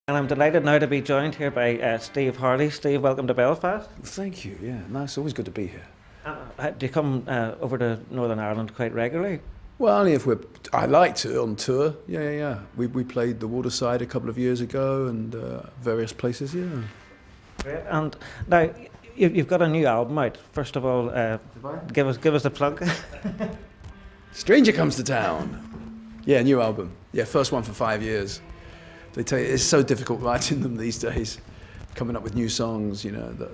And I'm delighted now to be joined here by Steve Harley. Steve, welcome to Belfast. Thank you. Yeah, nice. Always good to be here. Do you come over to Northern Ireland quite regularly? Well, only if we're. I like to on tour. Yeah. We played the Waterside a couple of years ago and various places. Yeah. Great. And now you've got a new album out. First of all, give us the plug. Stranger Comes to Town. Yeah, new album. Yeah, first one for 5 years. They tell you it's so difficult writing them these days, coming up with new songs. You know, the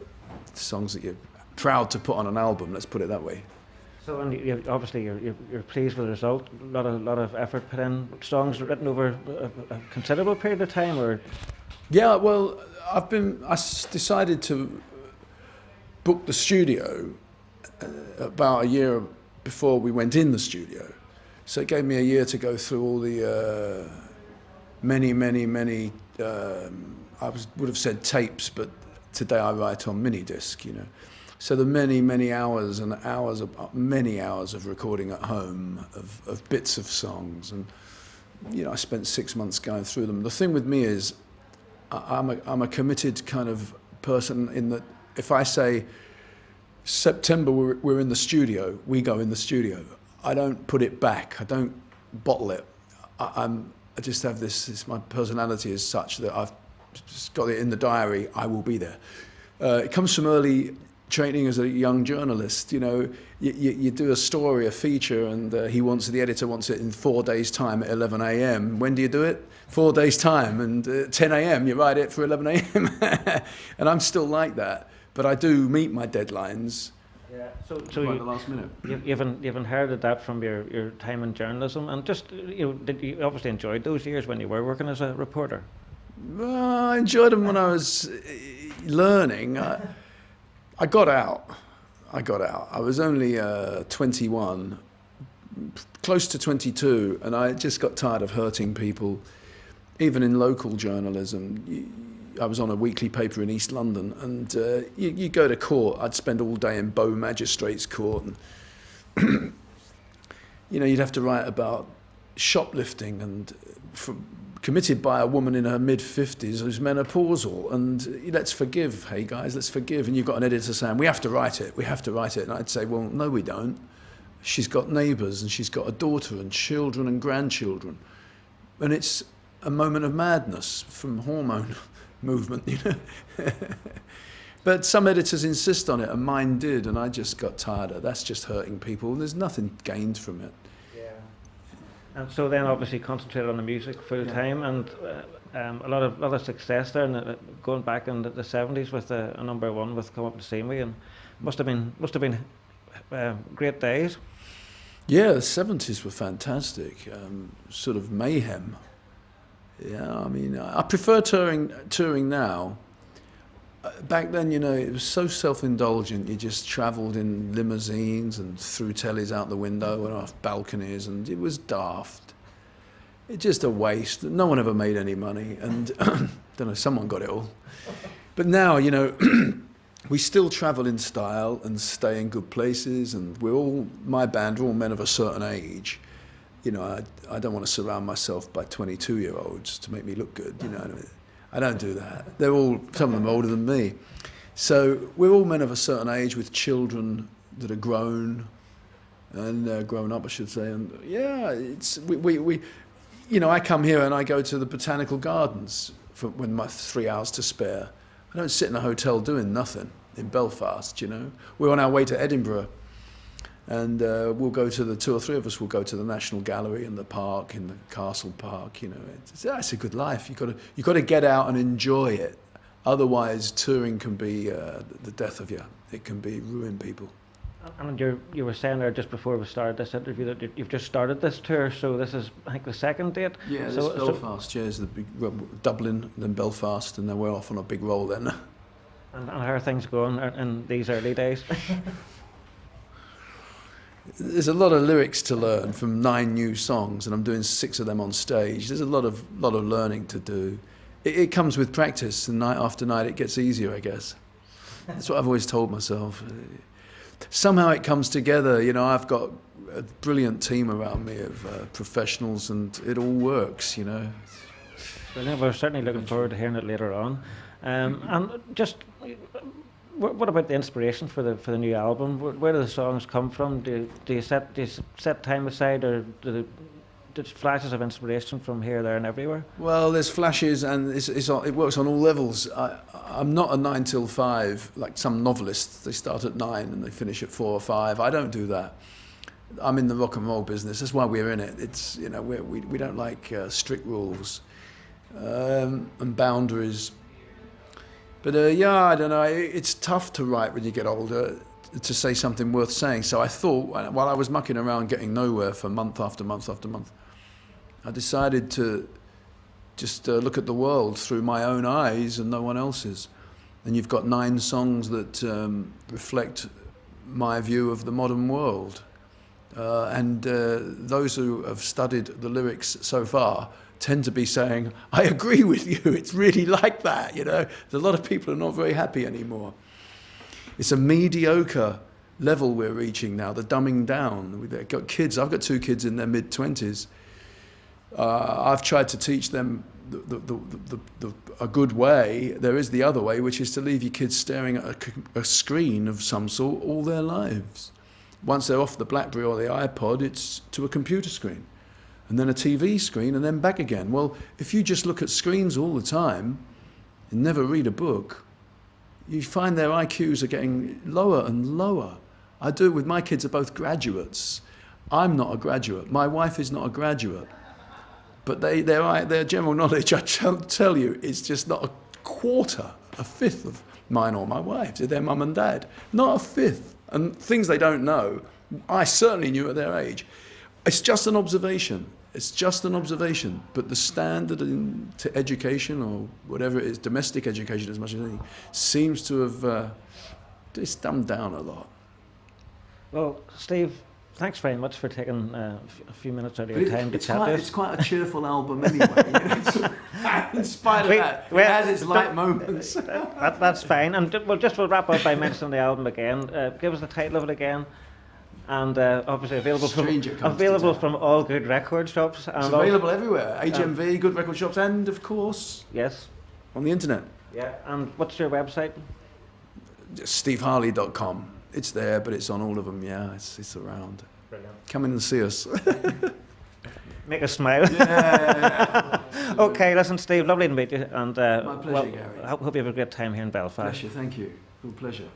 songs that you're proud to put on an album. Let's put it that way. So, and obviously you're pleased with the result. A lot of effort put in. Songs written over a considerable period of time, or? Yeah, well, decided to book the studio about a year before we went in the studio. So it gave me a year to go through all the many, would have said tapes, but today I write on mini disc, you know. So the many hours and many hours of recording at home of bits of songs, and you know, I spent 6 months going through them. The thing with me is I'm a committed kind of person in that if I say September we're in the studio, we go in the studio. I don't put it back. I don't bottle it. I just have this. My personality is such that I've just got it in the diary. I will be there. It comes from early training as a young journalist. You know, you do a story, a feature, and the editor wants it in 4 days' time at 11 a.m. When do you do it? 4 days' time, and 10 a.m. you write it for 11 a.m. And I'm still like that, but I do meet my deadlines. Yeah. So by the last minute. You've inherited that from your time in journalism, and just did you obviously enjoyed those years when you were working as a reporter? Well, I enjoyed them when I was learning. I got out. I was only 21, close to 22, and I just got tired of hurting people. Even in local journalism, I was on a weekly paper in East London, and you go to court. I'd spend all day in Bow Magistrates Court, and you know, you'd have to write about shoplifting and committed by a woman in her mid-50s who's menopausal, and let's forgive, hey guys, let's forgive. And you've got an editor saying, we have to write it. And I'd say, well, no, we don't. She's got neighbours, and she's got a daughter and children and grandchildren. And it's a moment of madness from hormone movement, you know. But some editors insist on it, and mine did, and I just got tired of that's just hurting people, and there's nothing gained from it. And so then obviously concentrated on the music full time, and a lot of success there, and going back in the 70s with a number one with Come Up and See Me, and must have been great days. Yeah, the 70s were fantastic, sort of mayhem. Yeah, I mean, I prefer touring now. Back then, you know, it was so self-indulgent. You just travelled in limousines and threw tellies out the window and off balconies, and it was daft. It's just a waste. No one ever made any money, and don't know, someone got it all. But now, you know, we still travel in style and stay in good places, and my band are all men of a certain age. You know, I don't want to surround myself by 22-year-olds to make me look good, you know what I mean? I don't do that. Some of them are older than me. So we're all men of a certain age with children that are grown and grown up, I should say. And yeah, we you know, I come here and I go to the botanical gardens when my 3 hours to spare. I don't sit in a hotel doing nothing in Belfast, you know. We're on our way to Edinburgh, and we'll go to two or three of us will go to the National Gallery in the park, in the Castle Park. You know, it's a good life. You got to get out and enjoy it. Otherwise, touring can be the death of you. It can ruin people. And you were saying there just before we started this interview that you've just started this tour, so this is, I think, the second date. Yeah, this Belfast. Yeah, is the big Dublin, then Belfast, and then we're off on a big roll then. And how are things going in these early days? There's a lot of lyrics to learn from 9 new songs, and I'm doing 6 of them on stage. There's a lot of learning to do. It comes with practice, and night after night it gets easier, I guess. That's what I've always told myself. Somehow it comes together. You know, I've got a brilliant team around me of professionals, and it all works, you know. Brilliant. We're certainly looking forward to hearing it later on. And just, what about the inspiration for the new album? Where do the songs come from? Do you set time aside, or did flashes of inspiration from here, there, and everywhere? Well, there's flashes, and it works on all levels. I'm not a 9 till 5 like some novelists. They start at 9 and they finish at 4 or 5. I don't do that. I'm in the rock and roll business. That's why we're in it. It's, you know, we don't like strict rules and boundaries. But yeah, I don't know. It's tough to write when you get older, to say something worth saying. So I thought, while I was mucking around getting nowhere for month after month after month, I decided to just look at the world through my own eyes and no one else's. And you've got 9 songs that reflect my view of the modern world. And those who have studied the lyrics so far tend to be saying, I agree with you, it's really like that, you know. There's a lot of people who are not very happy anymore. It's a mediocre level we're reaching now, the dumbing down. We've got kids, I've got 2 kids in their mid-20s. I've tried to teach them a good way. There is the other way, which is to leave your kids staring at a screen of some sort all their lives. Once they're off the BlackBerry or the iPod, it's to a computer screen, and then a TV screen, and then back again. Well, if you just look at screens all the time and never read a book, you find their IQs are getting lower and lower. I do it with my kids, are both graduates. I'm not a graduate. My wife is not a graduate. But their general knowledge, I tell you, is just not a quarter, a fifth of mine or my wife's, their mum and dad. Not a fifth. And things they don't know, I certainly knew at their age. It's just an observation. It's just an observation. But the standard to education, or whatever it is, domestic education as much as anything, seems to have just dumbed down a lot. Well, Steve, thanks very much for taking a few minutes out of your time to chat to us. It's quite a cheerful album anyway. You know, in spite of that, it has its light moments. That's fine. And we'll wrap up by mentioning the album again. Give us the title of it again. And obviously available from all good record shops. And it's available everywhere. HMV, good record shops, and of course, yes, on the internet. Yeah. And what's your website? SteveHarley.com. It's there, but it's on all of them. Yeah, it's around. Brilliant. Come in and see us. Make us smile. Yeah. Okay, listen, Steve, lovely to meet you. And my pleasure, Gary. I hope you have a great time here in Belfast. Pleasure, thank you. Good pleasure.